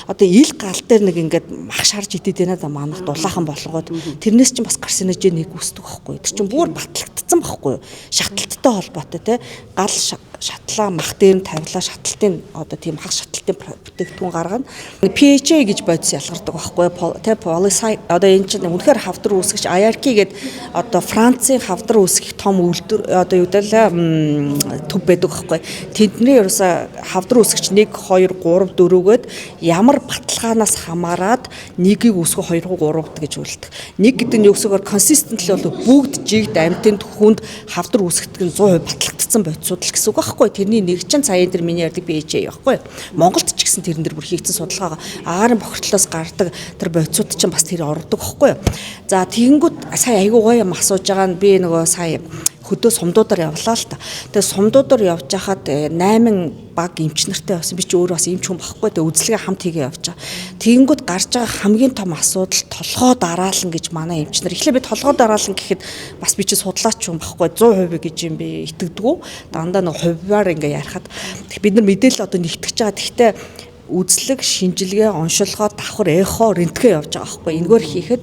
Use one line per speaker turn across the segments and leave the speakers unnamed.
одоо ил гал дээр нэг ингээд мах шарж идэд байна да манах дулаахан болгоод тэрнээс чинь бас карсиножен үүсдэг байхгүй. Тэр чинь бүр батлагдсан байхгүй. Шаталттай холбоотой те гал шатлаа мах дээр нь тавилаа шаталтын одоо тийм хагас шаталтын бүтээгдэхүүн гаргана. PHA гэж бодис ялгардаг байхгүй. Тэ полисай одоо энэ чинь үнэхээр хавдар үүсгэж IRK гэдэг одоо Францын хавдар үүсгэх том үйлдвэр одоо юу гэдэг төв байдаг байхгүй. Тэдний ерөөсө хавдар үүсгэж 1 2 3 4-гээд ямар баталгаанаас хамаарад нэгийг үүсгэх 2 3 гэж үлддэг. Нэг гэдэг нь юу гэсэгээр consistently бол бүгд жигд амьтанд хүнд хавдар үүсгэх нь 100% батлагдсан бодисууд л гэсэн үг байхгүй. Тэрний нэг чинь сая энэ миний ярьдаг PHA байхгүй. Монголд ч гэсэн тэрэн дээр бүр хийгдсэн судалгаагаа агаарын бохирдлоос гардаг тэр бодисууд чинь бас тэр ордог байхгүй. За тэгэнгүүт сая айгуу гоё юм асууж байгаа нь би нөгөө сая хөдөө сумдуудаар явлаа л та. Тэгээ сумдуудаар явж хахад 8 баг эмч нартай байсан. Би ч өөрөө бас эмч хүн байхгүй. Тэгээ үзлэгээ хамт хийгээ явж байгаа. Тэгэнгүүт гарч байгаа хамгийн том асуудал толгой дараалан гэж манай эмч нар. Эхлээ би толгой дараалан гэхэд бас би чи судлаач хүн байхгүй. 100% гэж юм би итгэдэггүй. Дандаа нэг хувиар ингээ ярихад бид нар мэдээлэл одоо нэгтгэж байгаа. Гэхдээ үзлэг, шинжилгээ, оншилгоо, давхар, эхо, рентген явж байгаа байхгүй. Энэгээр хийхэд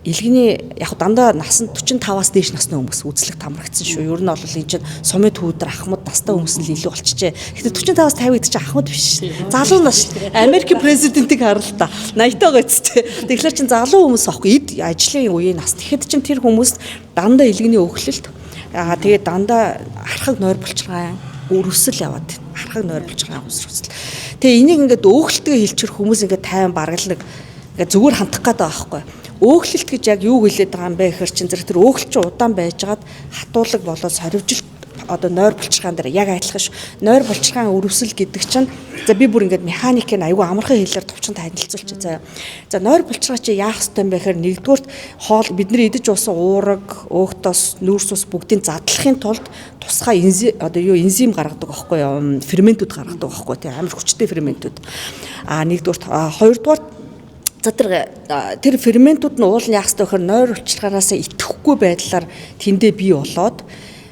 илгэний яг дандаа насанд 45-аас дээш насны хүмүүс үзлэг тамрагдсан шүү. Ер нь бол энэ чинь сумын төвдөр ахмад настай хүмүүс л илүү болчихжээ. Гэхдээ 45-аас 50 гэдэг чинь ахмад биш. Залуу нас шүү. Америкийн президентийг харал та. 80 тагаа эцтэй. Тэгэхээр чинь залуу хүмүүс аахгүй эд ажлын үеийн нас. Тэгэхэд чинь тэр хүмүүс дандаа илгэний өглөлт тэгээд дандаа хархаг нойр булчиргаан өрөвсөл яваад хархаг нойр булчиргаан өсрөсөл. Тэгээ энийг ингээд өөхөлтөө хэлчихэр хүмүүс ингээд тайван баргалнаг ингээд зүгээр хандах гээд байгаа байхгүй. Өөхлөлт гэж яг юу хэлээд байгаа юм бэ гэхээр чин зэрэг тэр өөхлөлт чинь удаан байжгаад хатуулаг болоод сорвжилт одоо нойр булчиргаан дээр яг адилхан шүү. Нойр булчиргаан өрөвсөл гэдэг чинь за би бүр ингээд механикийн аюу амархан хэлээр товчхон танилцуулчих заяа. За нойр булчиргаа чи яах ёстой юм бэ гэхээр нэгдүгürt хоол бидний идэж уусан уураг, өөхтөс, нүүрс ус бүгдийг задлахын тулд тусгай энзим гаргадаг байхгүй юу? Ферментүүд гаргадаг байхгүй тий амар хүчтэй ферментүүд. Нэгдүгürt хоёрдугаар за тэр ферментүүд нь уул нь яах ёстой гэхээр нойр булчиргаанаас итгэхгүй байдлаар тэндээ бий болоод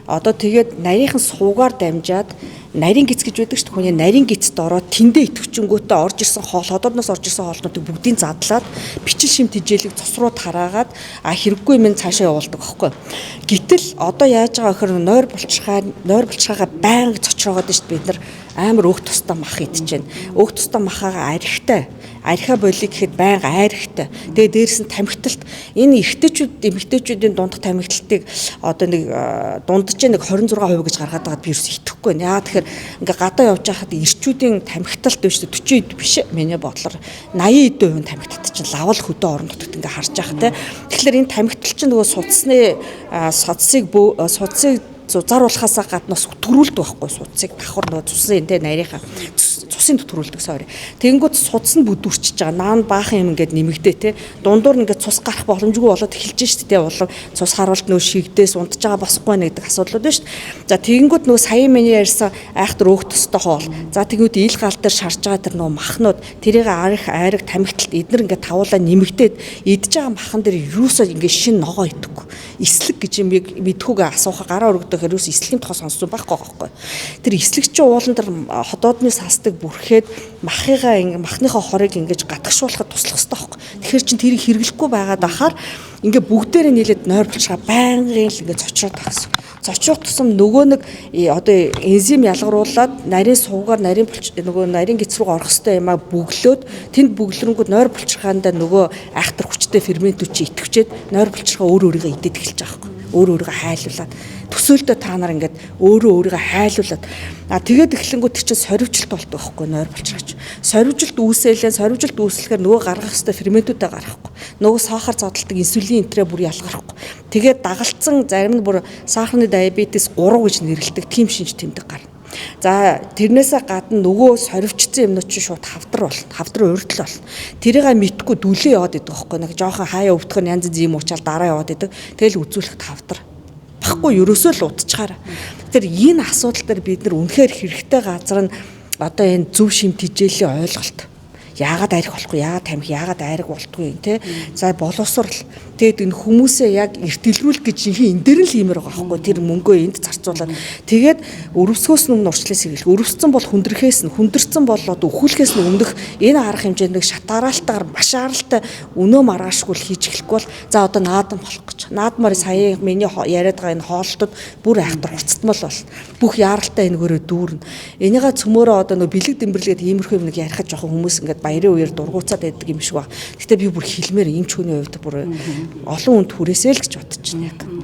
одоо тэгээд нарийнхан суугаар дамжаад нарийн гиц гэж байдаг шүү дээ. Хүний нарийн гицд ороод тэндээ итгэвчэнгүүтээ орж ирсэн хоол, ходоодноос орж ирсэн хоолнуудыг бүгдийг задлаад бичил шим тэжээлэг цус руу тараагаад хэрэггүй юм цаашаа явуулдаг байхгүй. Гэтэл одоо яаж байгаа гэхээр нойр булчиргаагаа байнга цочроогоод шүү дээ. Бид нар амар өөх тустай мах идэж байна. Өөх тустай махаагаа архиа болиг гэхэд байнга айрхтай. Тэгээ дээрээс нь тамхиталт энэ эмэгтэйчүүдийн дундх тамхиталтыг одоо нэг дундаж нэг 26% гэж гаргаад байгаад би ерөөс итгэхгүй байна. Яа тэгэхээр ингээ гадаа явж байхад ирчүүдийн тамхиталт биш 40% биш миний бодлоор 80% тамхиталт чинь лавал хөдөө орон нутагт ингээ харж байгаа те. Тэгэхээр энэ тамхиталт чинь нөгөө судсыг зузааруулахаас гаднаас төрүүлдэг байхгүй судсыг давхар нөгөө цусын те нарийнхаа цусын төрүүлдэг sorry. Тэнгүүд судас нь бүдүүрчиж байгаа. Наан баахан юм ингээд нэмэгдээ те. Дундуур ингээд цус гарах боломжгүй болоод эхэлж штэ те. Улам цус харуулт нөө шигдээс унтж байгаа босхгүй нэ гэдэг асуудлууд байна штэ. За тэнгүүд нөгөө сая миний ярьсан айхтар өөх төстэй хоол. За тэнгүүд ил гал дээр шарж байгаа тэр нөгөө махнууд тэрийг айраг тамхиталт эднэр ингээд тавуулаа нэмэгдээд идж байгаа махан дээр юусоо ингээд шин ногоо идэхгүй. Эслэг гэж юм мэдхүүгээ асуухаа гараа өргөдөг хэрүүс эслэгийн тоо сонссон байхгүй байхгүй. Тэр эслэгчийн уулан дээр ходоодны састыг бүрхэд махныхаа хорыг ингэж гатгшуулахад туслах хэрэгтэй байхгүй. Тэгэхээр чин тэрийг хэрэглэхгүй байгаад ахаар ингээ бүгдээрээ нийлээд нойр булчиргаа байнгын л ингээ цочроод байгаа гэсэн. Цочрох тусам нөгөө нэг одоо энзим ялгаруулад нарийн суугаар нарийн гиц рүү орох хэрэгтэй юм а бүглөөд тэнд бүглэрэнгүүд нойр булчиргаанда нөгөө айхтар хүчтэй ферментүүд чи итгэвчээд нойр булчиргаа өөрөөрөө идээд эхэлж байгаа байхгүй. Өөрөөрөө хайлуулад төсөөлтөө та нар ингээд өөрөөрөө хайлуулад тэгээд эхлэнгүүт чинь сорвжилт болдог байхгүй нойр булчиргаач. Сорвжилт үүслэхээр нөгөө гаргах хэвээр ферментүүдээ гаргахгүй. Нөгөө сахар задлдаг инсулин энтрээ бүр ялгарахгүй. Тэгээд дагалцсан зарим нь бүр сахарны диабетес 3 гэж нэрлэдэг тийм шинж тэмдэг гарна. За тэрнээсээ гадна нөгөө сорвчсан юмнууд чинь шууд хавдар урдл болно. Тэрийг мэдхгүй дүлээ яваад идэг байхгүй нэг жоохон хаяа өвдөх нь янз янз юм уучаал дараа яваад идэг. Тэгэл үзүүлэхэд хавдар. Баггүй ерөөсөө л удчихаар. Тэр энэ асуудал дээр бид нар үнэхээр хэрэгтэй газар нь одоо энэ зөв шим тэжээлийн ойлголт. яагаад арих болохгүй, яагаад тамхи, яагаад айраг болдгүй те. За боловсрал. Тэгээд энэ хүмүүсээ яг эрт дэлгэрүүл гэж энэ дээр нь л иймэр байгаа байхгүй. Тэр мөнгөө энд зарцуулаад тэгээд өрөвсгөөс нь урчлаас сэргийлэх. Өрөвсцэн бол хүндрэхээс нь, хүндэрсэн бол одоо өхүүлэхээс нь өмнөх энэ арга хэмжээнд шат дараалтаар маш аралтай өнөө маргаашгүй хийж эхлэхгүй бол за одоо наадам болох гэж. Наадмаар сая миний яриад байгаа энэ хоолтод бүр айхтар уцтмал бол бүх яаралтай энэгээрээ дүүрнэ. Энийгээ цөмөөрөө одоо нөгөө бэлэг дэмбэрлээд иймэрхүү юм нэг ярихад жоохон хүмүүс ингээд баярын үеэр дургуцаад байдаг юм шиг баг. Гэтэ би бүр хэлмээр эмч хүний хувьд бүр олон хүнд хүрээсэй л гэж бодож байна яг.